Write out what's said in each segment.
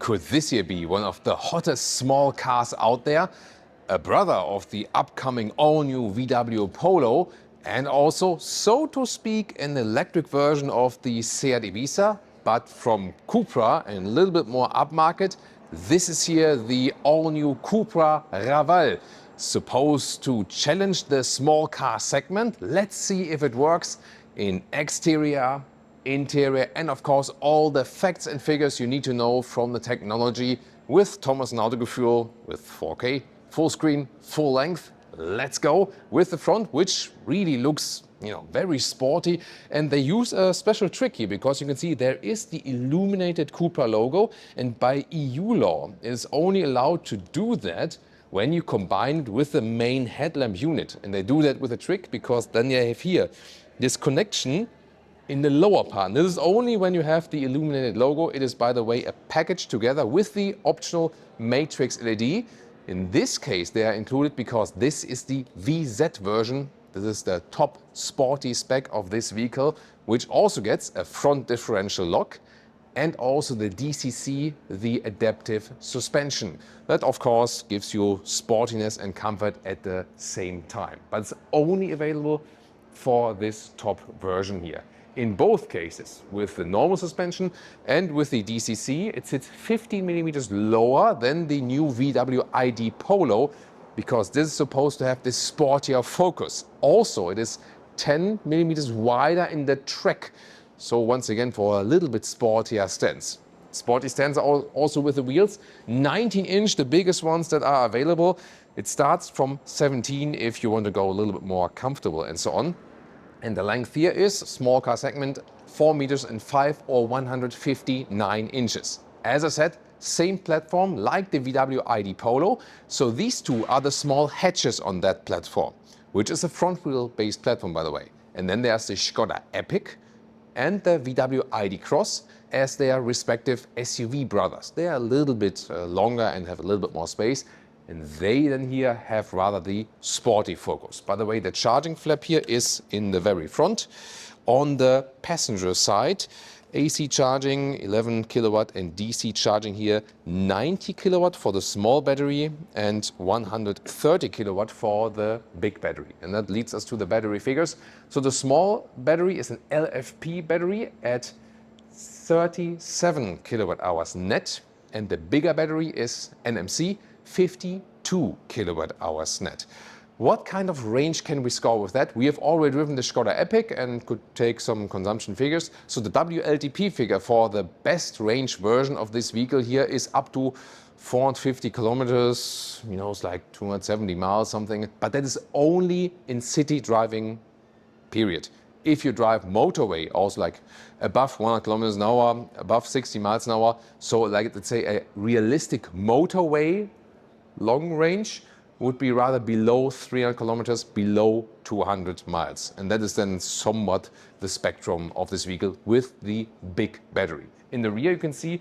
Could this year be one of the hottest small cars out there? A brother of the upcoming all-new VW Polo, and also, so to speak, an electric version of the Seat Ibiza, but from Cupra and a little bit more upmarket. This is here the all-new Cupra Raval, supposed to challenge the small car segment. Let's see if it works in exterior, interior, and of course all the facts and figures you need to know from the technology with Thomas and Autogefühl with 4K, full screen, full length. Let's go with the front, which really looks, very sporty. And they use a special trick here because you can see there is the illuminated Cupra logo, and by EU law it is only allowed to do that when you combine it with the main headlamp unit. And they do that with a trick because then you have here this connection in the lower part. And this is only when you have the illuminated logo. It is, by the way, a package together with the optional matrix LED. In this case, they are included because this is the VZ version. This is the top sporty spec of this vehicle, which also gets a front differential lock and also the DCC, the adaptive suspension. That, of course, gives you sportiness and comfort at the same time. But it's only available for this top version here. In both cases, with the normal suspension and with the DCC, it sits 15 millimeters lower than the new VW ID Polo, because this is supposed to have this sportier focus. Also, it is 10 millimeters wider in the track. So once again, for a little bit sportier stance. Sporty stance also with the wheels. 19-inch, the biggest ones that are available. It starts from 17 if you want to go a little bit more comfortable and so on. And the length here is, small car segment, 4 meters and 5 or 159 inches. As I said, same platform like the VW ID Polo. So these two are the small hatches on that platform, which is a front wheel based platform, by the way. And then there's the Skoda Epic and the VW ID Cross as their respective SUV brothers. They are a little bit longer and have a little bit more space. And they then here have rather the sporty focus. By the way, the charging flap here is in the very front. On the passenger side, AC charging 11 kilowatt and DC charging here 90 kilowatt for the small battery and 130 kilowatt for the big battery. And that leads us to the battery figures. So the small battery is an LFP battery at 37 kilowatt hours net, and the bigger battery is NMC 52 kilowatt hours net. What kind of range can we score with that? We have already driven the Skoda Epic and could take some consumption figures. So the WLTP figure for the best range version of this vehicle here is up to 450 kilometers, it's like 270 miles, something. But that is only in city driving, period. If you drive motorway, also like above 100 kilometers an hour, above 60 miles an hour, so like let's say a realistic motorway long range would be rather below 300 kilometers, below 200 miles. And that is then somewhat the spectrum of this vehicle with the big battery. In the rear you can see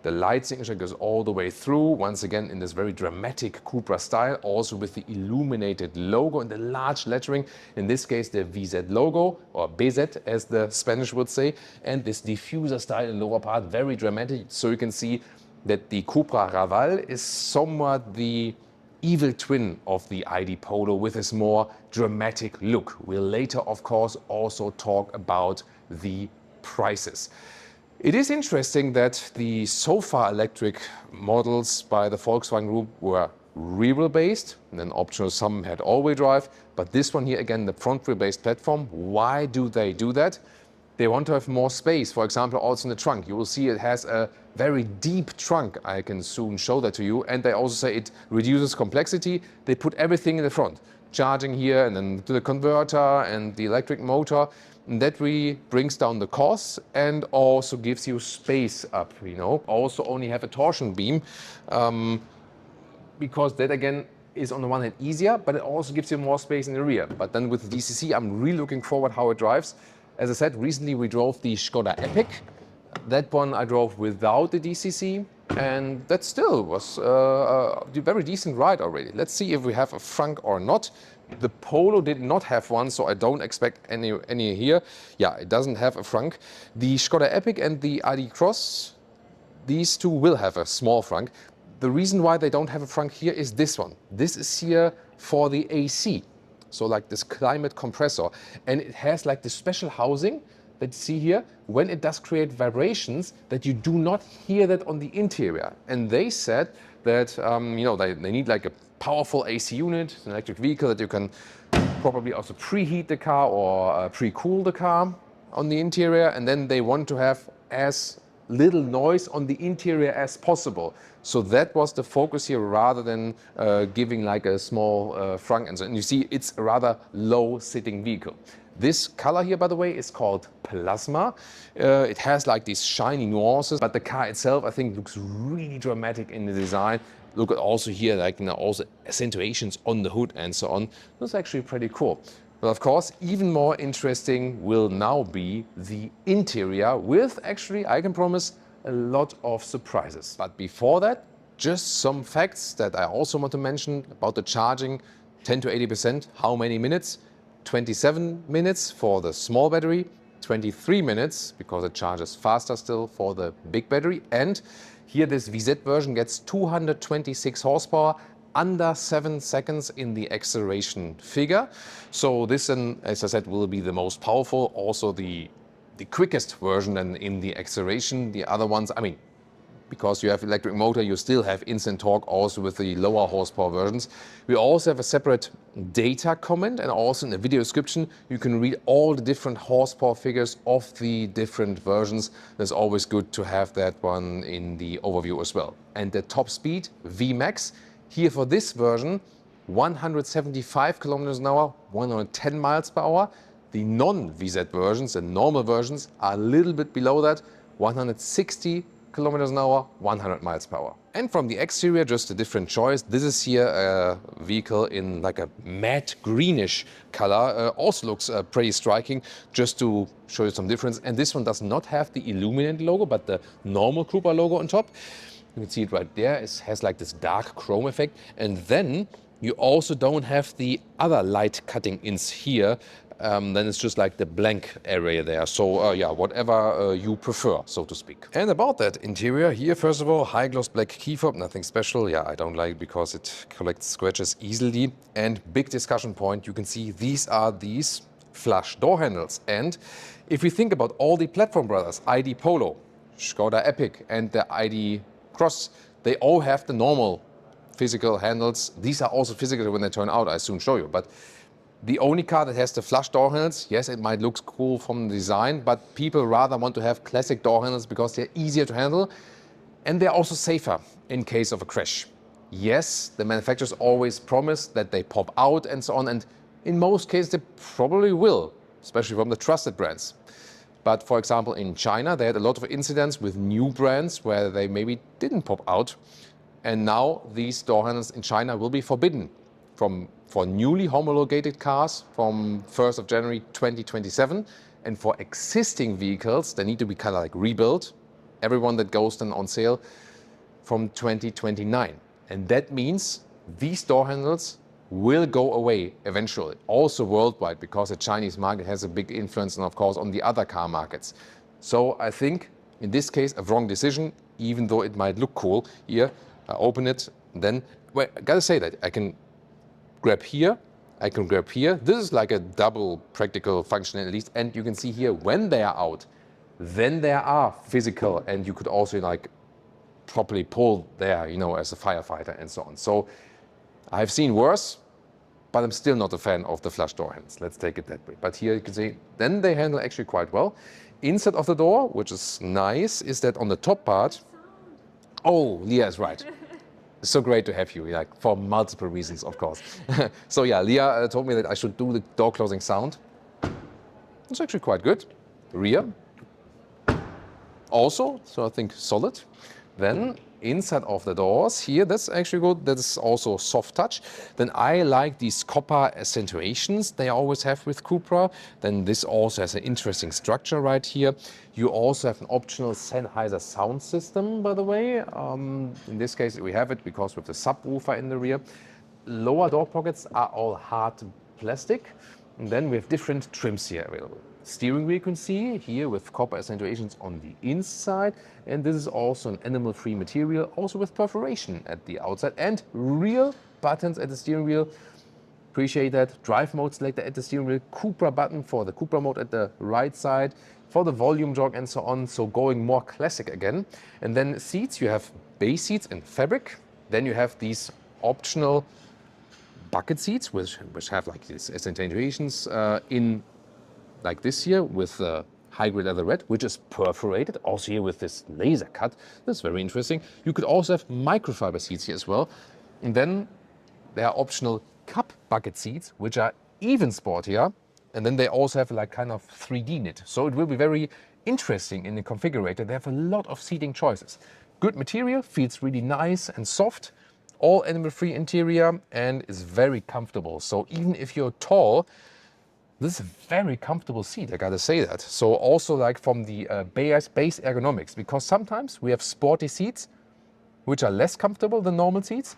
the light signature goes all the way through, once again in this very dramatic Cupra style, also with the illuminated logo and the large lettering, in this case the VZ logo, or BZ as the Spanish would say, and this diffuser style in the lower part, very dramatic. So you can see that the Cupra Raval is somewhat the evil twin of the ID Polo with this more dramatic look. We'll later, of course, also talk about the prices. It is interesting that the so far electric models by the Volkswagen Group were rear-wheel based, and then optional some had all-wheel drive, but this one here again the front-wheel based platform. Why do they do that? They want to have more space, for example also in the trunk. You will see it has a very deep trunk, I can soon show that to you, and they also say it reduces complexity. They put everything in the front, charging here and then to the converter and the electric motor. And that really brings down the costs and also gives you space up, Also only have a torsion beam, because that again is on the one hand easier, but it also gives you more space in the rear. But then with the DCC, I'm really looking forward how it drives. As I said, recently we drove the Skoda Epic. That one I drove without the DCC, and that still was a very decent ride already. Let's see if we have a frunk or not. The Polo did not have one, so I don't expect any here. Yeah, it doesn't have a frunk. The Skoda Epic and the ID Cross these two will have a small frunk. The reason why they don't have a frunk here is this one. This is here for the AC. So like this climate compressor. And it has like this special housing that you see here, when it does create vibrations, that you do not hear that on the interior. And they said that they need like a powerful AC unit, an electric vehicle that you can probably also preheat the car or pre-cool the car on the interior. And then they want to have as little noise on the interior as possible. So that was the focus here, rather than giving like a small frunk. And you see, it's a rather low sitting vehicle. This color here, by the way, is called Plasma. It has like these shiny nuances, but the car itself, I think, looks really dramatic in the design. Look at also here, like also accentuations on the hood and so on. That's actually pretty cool. But of course, even more interesting will now be the interior with, actually, I can promise, a lot of surprises. But before that, just some facts that I also want to mention about the charging. 10 to 80%, how many minutes? 27 minutes for the small battery, 23 minutes because it charges faster still for the big battery. And here this VZ version gets 226 horsepower, under 7 seconds in the acceleration figure. So this, as I said, will be the most powerful, also the quickest version and in the acceleration. The other ones, I mean, because you have electric motor, you still have instant torque also with the lower horsepower versions. We also have a separate data comment, and also in the video description you can read all the different horsepower figures of the different versions. It's always good to have that one in the overview as well. And the top speed, VMAX, here for this version, 175 kilometers an hour, 110 miles per hour. The non-VZ versions, the normal versions, are a little bit below that, 160 kilometers an hour, 100 miles per hour. And from the exterior, just a different choice. This is here a vehicle in like a matte greenish color. Also looks pretty striking, just to show you some difference. And this one does not have the illuminated logo, but the normal Cupra logo on top. You can see it right there. It has like this dark chrome effect. And then you also don't have the other light cutting ins here. Then it's just like the blank area there. So yeah, whatever you prefer, so to speak. And about that interior here, first of all, high gloss black key fob, nothing special. Yeah, I don't like it because it collects scratches easily. And big discussion point, you can see these are these flush door handles. And if we think about all the platform brothers, ID Polo, Skoda Epic and the ID Cross, they all have the normal physical handles. These are also physical when they turn out, I soon show you. But the only car that has the flush door handles, yes, it might look cool from the design, but people rather want to have classic door handles because they're easier to handle and they're also safer in case of a crash. Yes, the manufacturers always promise that they pop out and so on, and in most cases they probably will, especially from the trusted brands. But for example, in China, they had a lot of incidents with new brands where they maybe didn't pop out. And now these door handles in China will be forbidden for newly homologated cars from 1st of January 2027. And for existing vehicles, they need to be kind of like rebuilt. Everyone that goes then on sale from 2029. And that means these door handles will go away eventually, also worldwide, because the Chinese market has a big influence and of course on the other car markets. So I think in this case a wrong decision, even though it might look cool. Here, I open it, then, well, I gotta say that I can grab here, I can grab here. This is like a double practical function at least, and you can see here when they are out, then they are physical, and you could also like properly pull there, you know, as a firefighter and so on. So I've seen worse, but I'm still not a fan of the flush door handles. Let's take it that way. But here you can see, then they handle actually quite well. Inside of the door, which is nice, is that on the top part, oh, Leah is right. It's so great to have you, like for multiple reasons, of course. So yeah, Leah told me that I should do the door closing sound. It's actually quite good. Rear. Also, so I think solid. Then inside of the doors here, that's actually good. That's also soft touch. Then I like these copper accentuations they always have with Cupra. Then this also has an interesting structure right here. You also have an optional Sennheiser sound system, by the way. In this case, we have it because with the subwoofer in the rear. Lower door pockets are all hard plastic. And then we have different trims here available. steering wheel you can see here with copper accentuations on the inside. And this is also an animal-free material, also with perforation at the outside and real buttons at the steering wheel. Appreciate that. Drive mode selector at the steering wheel, Cupra button for the Cupra mode at the right side, for the volume jog and so on. So going more classic again. And then seats, you have base seats in fabric. Then you have these optional bucket seats, which have like these accentuations in like this here with high-grade leather red, which is perforated. Also here with this laser cut. That's very interesting. You could also have microfiber seats here as well. And then there are optional cup bucket seats, which are even sportier. And then they also have like kind of 3D knit. So it will be very interesting in the configurator. They have a lot of seating choices. Good material, feels really nice and soft. All animal-free interior and is very comfortable. So even if you're tall, this is a very comfortable seat, I gotta say that. So also like from the base ergonomics, because sometimes we have sporty seats which are less comfortable than normal seats,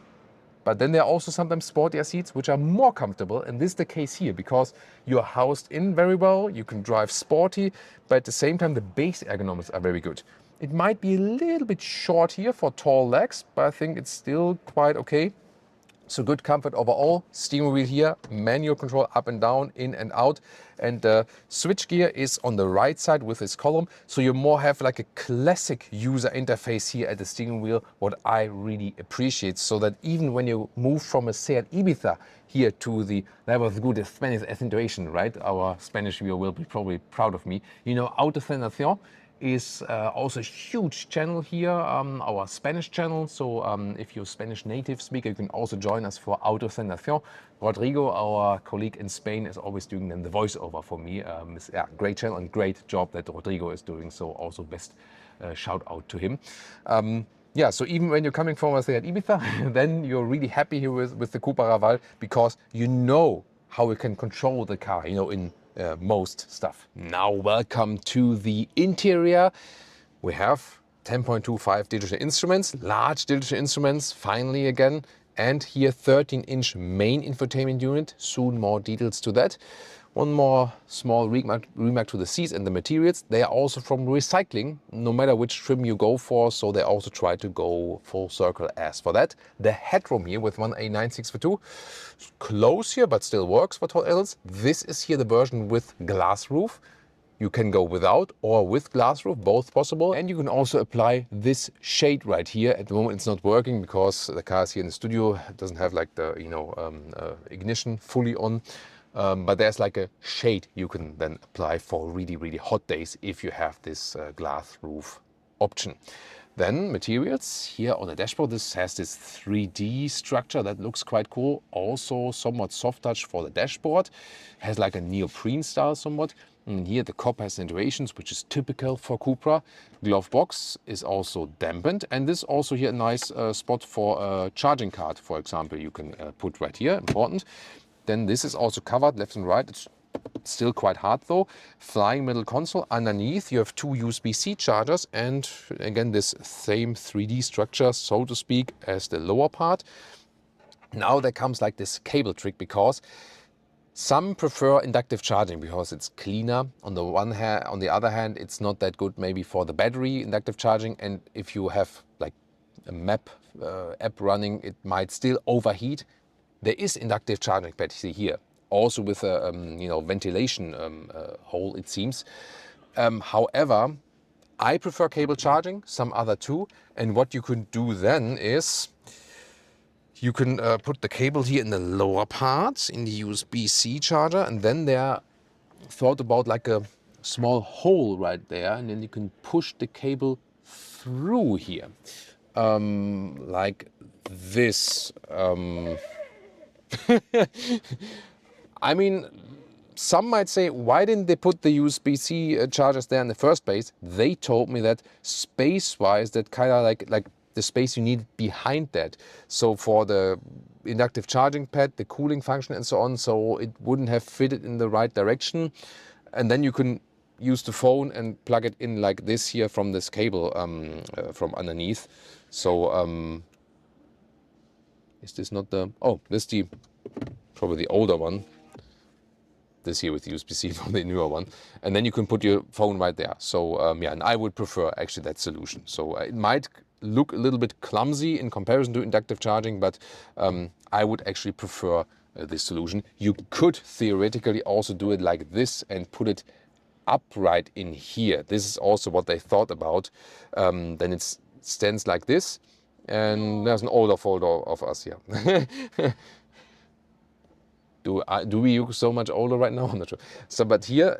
but then there are also sometimes sportier seats which are more comfortable, and this is the case here because you're housed in very well, you can drive sporty, but at the same time the base ergonomics are very good. It might be a little bit short here for tall legs, but I think it's still quite okay. So good comfort overall. Steering wheel here, manual control up and down, in and out. And the switch gear is on the right side with this column. So you more have like a classic user interface here at the steering wheel, what I really appreciate. So that even when you move from a Seat Ibiza here to the level of good Spanish accentuation, right? Our Spanish viewer will be probably proud of me. You know, Autocentración is also a huge channel here, our Spanish channel. So if you're a Spanish native speaker, you can also join us for Autocentración. Rodrigo, our colleague in Spain, is always doing then the voiceover for me. Yeah, great channel and great job that Rodrigo is doing. So also best shout out to him. Yeah, so even when you're coming from a Seat Ibiza, then you're really happy here with the Cupra Raval because you know how you can control the car, you know, in most stuff. Now welcome to the interior. We have 10.25 digital instruments, large digital instruments, finally again. And here 13-inch main infotainment unit, soon more details to that. One more small remark to the seats and the materials. They are also from recycling, no matter which trim you go for, so they also try to go full circle as for that. The headroom here with 1A9642, close here, but still works for tall adults. This is here the version with glass roof. You can go without or with glass roof, both possible. And you can also apply this shade right here. At the moment it's not working because the car is here in the studio. It doesn't have like the, you know, ignition fully on. But there's like a shade you can then apply for really, really hot days if you have this glass roof option. Then materials here on the dashboard, this has this 3D structure that looks quite cool. Also somewhat soft touch for the dashboard. Has like a neoprene style somewhat. And here the copper accentuations, which is typical for Cupra. Glove box is also dampened. And this also here a nice spot for a charging card, for example, you can put right here, important. Then this is also covered left and right. It's still quite hard though. Flying middle console. Underneath you have two USB-C chargers and again this same 3D structure, so to speak, as the lower part. Now there comes like this cable trick because some prefer inductive charging because it's cleaner. On the one hand, on the other hand, it's not that good maybe for the battery inductive charging. And if you have like a map app running, it might still overheat. There is inductive charging battery here, also with a you know, ventilation hole, it seems. However, I prefer cable charging, some other too. And what you can do then is you can put the cable here in the lower part in the USB-C charger, and then there thought about like a small hole right there, and then you can push the cable through here, like this. I mean, some might say, why didn't they put the USB-C chargers there in the first place? They told me that space-wise, that kind of like the space you need behind that. So for the inductive charging pad, the cooling function and so on, so it wouldn't have fitted in the right direction. And then you can use the phone and plug it in like this here from this cable from underneath. So is this not the, oh, this is the, probably the older one. this here with USB-C from the newer one. And then you can put your phone right there. So yeah, and I would prefer actually that solution. So it might look a little bit clumsy in comparison to inductive charging, but I would actually prefer this solution. You could theoretically also do it like this and put it upright in here. This is also what they thought about. Then it stands like this, and there's an older photo of us here. Do we use so much older right now? I'm not sure. So, but here,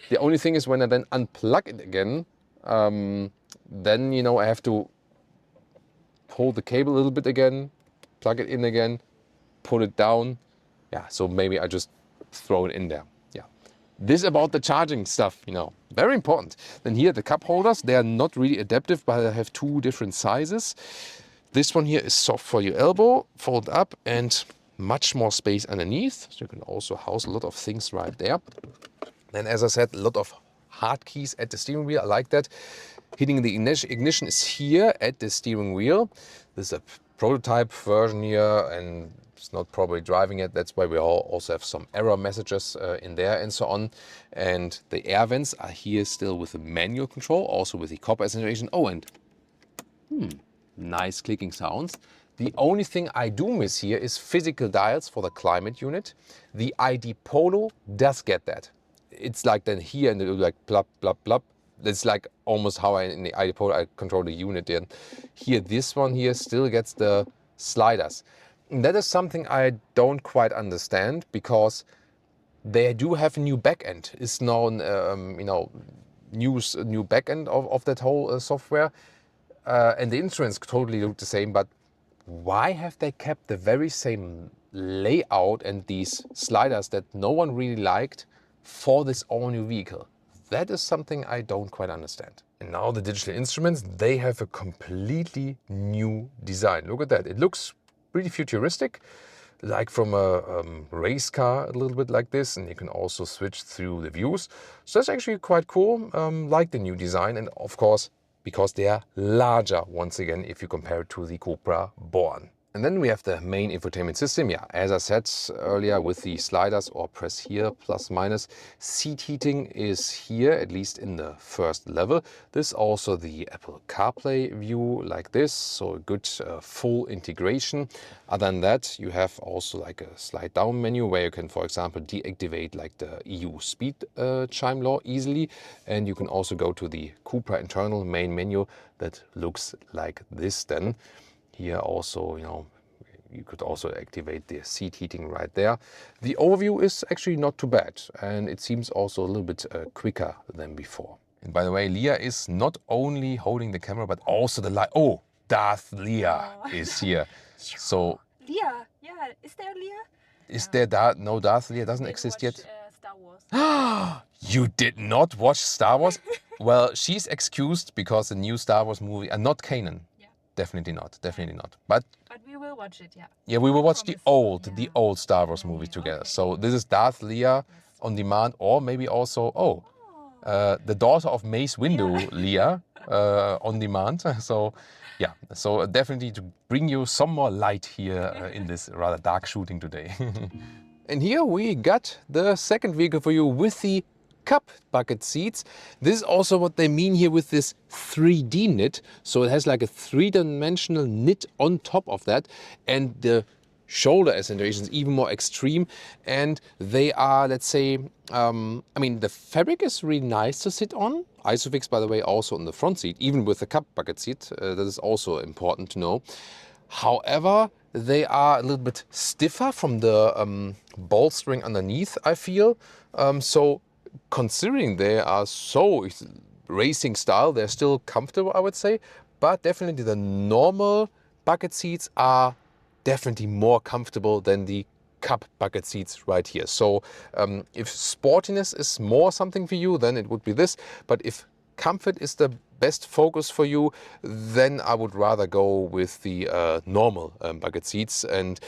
the only thing is when I then unplug it again, then, you know, I have to pull the cable a little bit again, plug it in again, pull it down. Yeah, so maybe I just throw it in there. Yeah. This about the charging stuff, you know, very important. Then here, the cup holders, they are not really adaptive, but I have two different sizes. This one here is soft for your elbow, fold up, and much more space underneath. So you can also house a lot of things right there. Then, as I said, a lot of hard keys at the steering wheel. I like that. Hitting the ignition is here at the steering wheel. This is a prototype version here, and it's not probably driving it. That's why we also have some error messages in there and so on. And the air vents are here still with the manual control, also with the copper acceleration. Oh, and nice clicking sounds. The only thing I do miss here is physical dials for the climate unit. The ID Polo does get that. It's like then here and it will like plop, plop, plop. That's like almost how in the ID Polo I control the unit. And here, this one here still gets the sliders. And that is something I don't quite understand, because they do have a new backend. It's now, you know, new backend of that whole software. And the instruments totally look the same, but why have they kept the very same layout and these sliders that no one really liked for this all-new vehicle? That is something I don't quite understand. And now the digital instruments, they have a completely new design. Look at that. It looks pretty futuristic, like from a race car, a little bit like this. And you can also switch through the views. So that's actually quite cool, like the new design. And of course, because they are larger, once again, if you compare it to the Cupra Born. And then we have the main infotainment system. Yeah, as I said earlier, with the sliders, or press here, plus minus. Seat heating is here, at least in the first level. This is also the Apple CarPlay view like this, so a good full integration. Other than that, you have also like a slide down menu where you can, for example, deactivate like the EU speed chime law easily. And you can also go to the Cupra internal main menu that looks like this then. Here also, you know, you could also activate the seat heating right there. The overview is actually not too bad, and it seems also a little bit quicker than before. And by the way, Leah is not only holding the camera, but also the light. Oh, Darth Leah is here. So Leah, yeah, is there Leah? Is there no Darth Leah? Doesn't exist yet. Star Wars. You did not watch Star Wars? Well, she's excused because the new Star Wars movie, and not Kanan. Definitely not, definitely not. But we will watch it, yeah. Yeah, we will watch the old Star Wars movie together. Okay. So this is Darth Leah on demand, or maybe also, the daughter of Mace Windu, Leah, on demand. So yeah, so definitely to bring you some more light here in this rather dark shooting today. And here we got the second vehicle for you with the cup bucket seats. This is also what they mean here with this 3D knit. So it has like a three-dimensional knit on top of that, and the shoulder acceleration is even more extreme. And they are, let's say, I mean, the fabric is really nice to sit on. Isofix, by the way, also on the front seat, even with the cup bucket seat. That is also important to know. However, they are a little bit stiffer from the bolstering underneath, I feel. So considering they are so racing style, they're still comfortable, I would say. But definitely the normal bucket seats are definitely more comfortable than the cup bucket seats right here. So if sportiness is more something for you, then it would be this. But if comfort is the best focus for you, then I would rather go with the normal bucket seats. And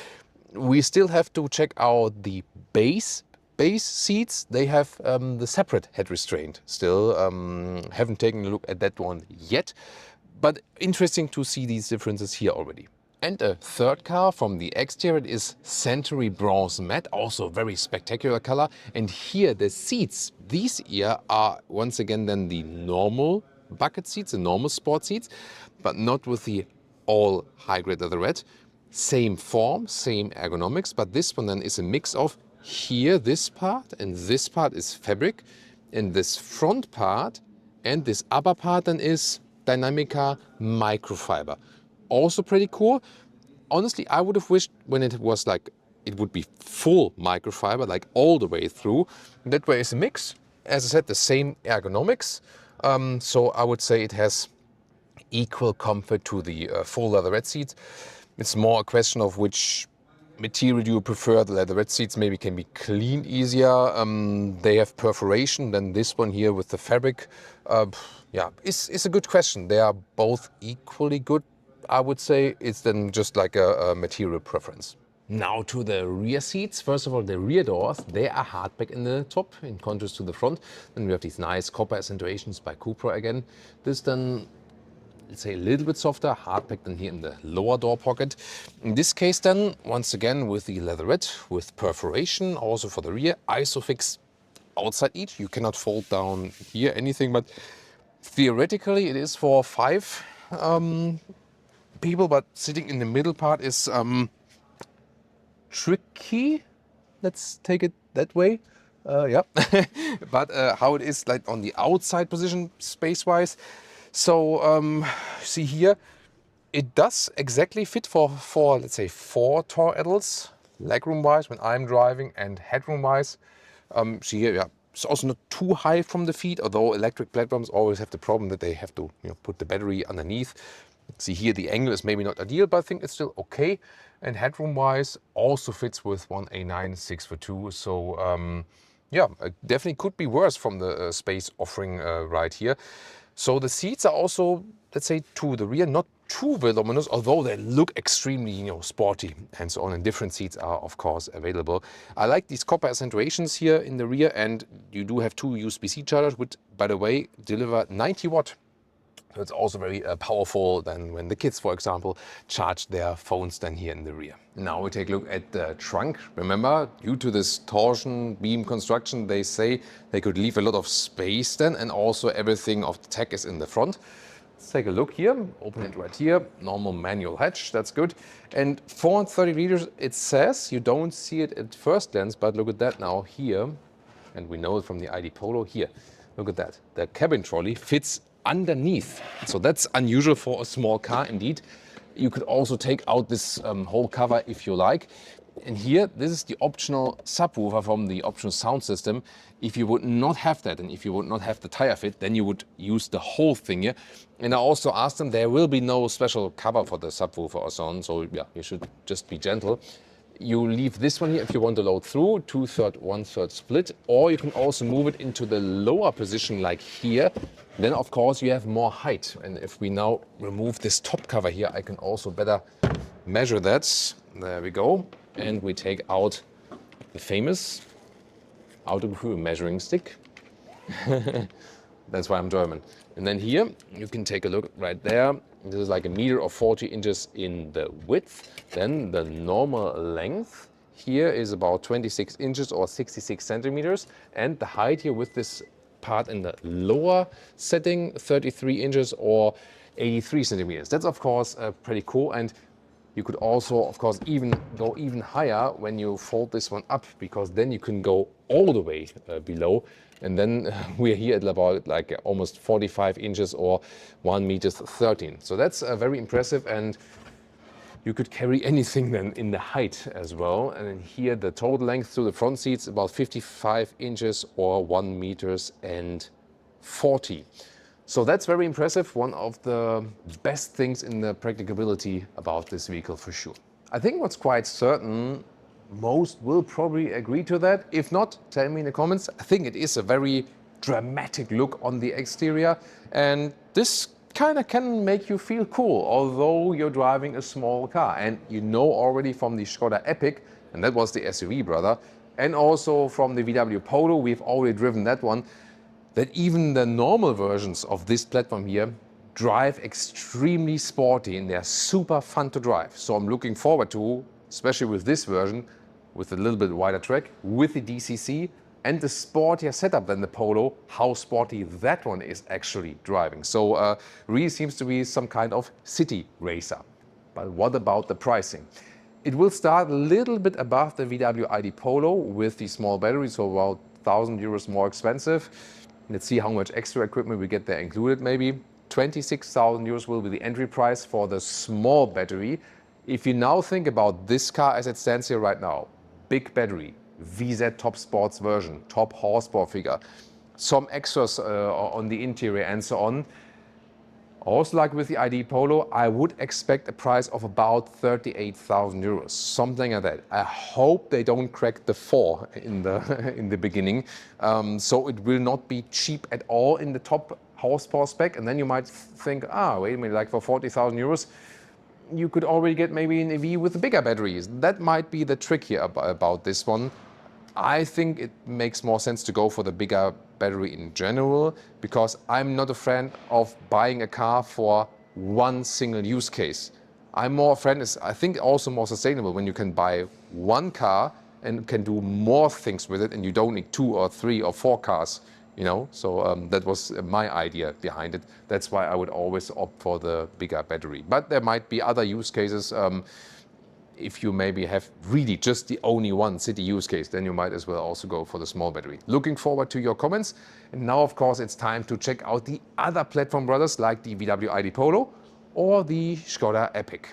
we still have to check out the base seats. They have the separate head restraint still. Haven't taken a look at that one yet, but interesting to see these differences here already. And a third car from the exterior is Century Bronze Matte, also very spectacular color. And here the seats, these here are once again then the normal bucket seats, the normal sport seats, but not with the all high-grade leatherette. Same form, same ergonomics, but this one then is a mix of here this part and this part is fabric, and this front part and this upper part then is Dynamica microfiber. Also pretty cool. Honestly, I would have wished when it was like, it would be full microfiber, like all the way through. That way it's a mix. As I said, the same ergonomics. So I would say it has equal comfort to the full leatherette seats. It's more a question of which material do you prefer. The leatherette seats maybe can be cleaned easier. They have perforation. Then this one here with the fabric, yeah, it's a good question. They are both equally good. I would say it's then just like a material preference. Now to the rear seats. First of all, the rear doors, they are hardback in the top in contrast to the front. Then we have these nice copper accentuations by Cupra again. This then, let's say a little bit softer, hardback than here in the lower door pocket. In this case then, once again with the leatherette with perforation, also for the rear, Isofix outside each. You cannot fold down here anything, but theoretically it is for 5 people, but sitting in the middle part is tricky. Let's take it that way. Yeah, but how it is like on the outside position space-wise. So see here, it does exactly fit for let's say 4 tall adults, legroom-wise when I'm driving and headroom-wise. See here, yeah, it's also not too high from the feet, although electric platforms always have the problem that they have to put the battery underneath. See here, the angle is maybe not ideal, but I think it's still okay. And headroom-wise, also fits with 1A9 6'2". So yeah, it definitely could be worse from the space offering right here. So the seats are also, let's say, to the rear, not too voluminous, although they look extremely, sporty and so on. And different seats are, of course, available. I like these copper accentuations here in the rear, and you do have 2 USB-C chargers, which, by the way, deliver 90 watt. So it's also very powerful than when the kids, for example, charge their phones then here in the rear. Now we take a look at the trunk. Remember, due to this torsion beam construction, they say they could leave a lot of space then, and also everything of the tech is in the front. Let's take a look here. Open it right here. Normal manual hatch, that's good. And 430 liters, it says. You don't see it at first glance, but look at that now here. And we know it from the ID Polo here. Look at that. The cabin trolley fits underneath. So that's unusual for a small car indeed. You could also take out this whole cover if you like. And here, this is the optional subwoofer from the optional sound system. If you would not have that, and if you would not have the tire fit, then you would use the whole thing here. And I also asked them, there will be no special cover for the subwoofer or so on. So yeah, you should just be gentle. You leave this one here if you want to load through, 2/3, 1/3 split, or you can also move it into the lower position like here. Then of course you have more height. And if we now remove this top cover here, I can also better measure that. There we go. And we take out the famous Autogefühl measuring stick. That's why I'm German. And then here you can take a look right there. This is like 1 meter or 40 inches in the width. Then the normal length here is about 26 inches or 66 centimeters. And the height here with this part in the lower setting, 33 inches or 83 centimeters. That's of course pretty cool. And you could also, of course, go even higher when you fold this one up, because then you can go all the way below. And then we're here at about like almost 45 inches or 1 meter 13. So that's very impressive, and you could carry anything then in the height as well. And then here the total length to the front seats about 55 inches or 1 meters and 40. So that's very impressive. One of the best things in the practicability about this vehicle for sure. I think what's quite certain, most will probably agree to that. If not, tell me in the comments. I think it is a very dramatic look on the exterior, and this kind of can make you feel cool, although you're driving a small car. And you know already from the Skoda Epic, and that was the SUV brother, and also from the VW Polo, we've already driven that one, that even the normal versions of this platform here drive extremely sporty and they're super fun to drive. So I'm looking forward to, especially with this version, with a little bit wider track, with the DCC and the sportier setup than the Polo, how sporty that one is actually driving. So really seems to be some kind of city racer. But what about the pricing? It will start a little bit above the VW ID Polo with the small battery, so about 1,000 euros more expensive. Let's see how much extra equipment we get there included maybe. 26,000 euros will be the entry price for the small battery. If you now think about this car as it stands here right now, big battery, VZ Top Sports version, top horsepower figure, some extras on the interior and so on. Also, like with the ID Polo, I would expect a price of about 38,000 euros, something like that. I hope they don't crack the 4 in the beginning, so it will not be cheap at all in the top horsepower spec. And then you might think, wait a minute, like for 40,000 euros, you could already get maybe an EV with bigger batteries. That might be the trick here about this one. I think it makes more sense to go for the bigger battery in general, because I'm not a fan of buying a car for one single use case. I'm more a fan, I think also more sustainable when you can buy one car and can do more things with it and you don't need 2 or 3 or 4 cars, you know. So that was my idea behind it. That's why I would always opt for the bigger battery. But there might be other use cases. If you maybe have really just the only one city use case, then you might as well also go for the small battery. Looking forward to your comments. And now, of course, it's time to check out the other platform brothers like the VW ID Polo or the Skoda Epic.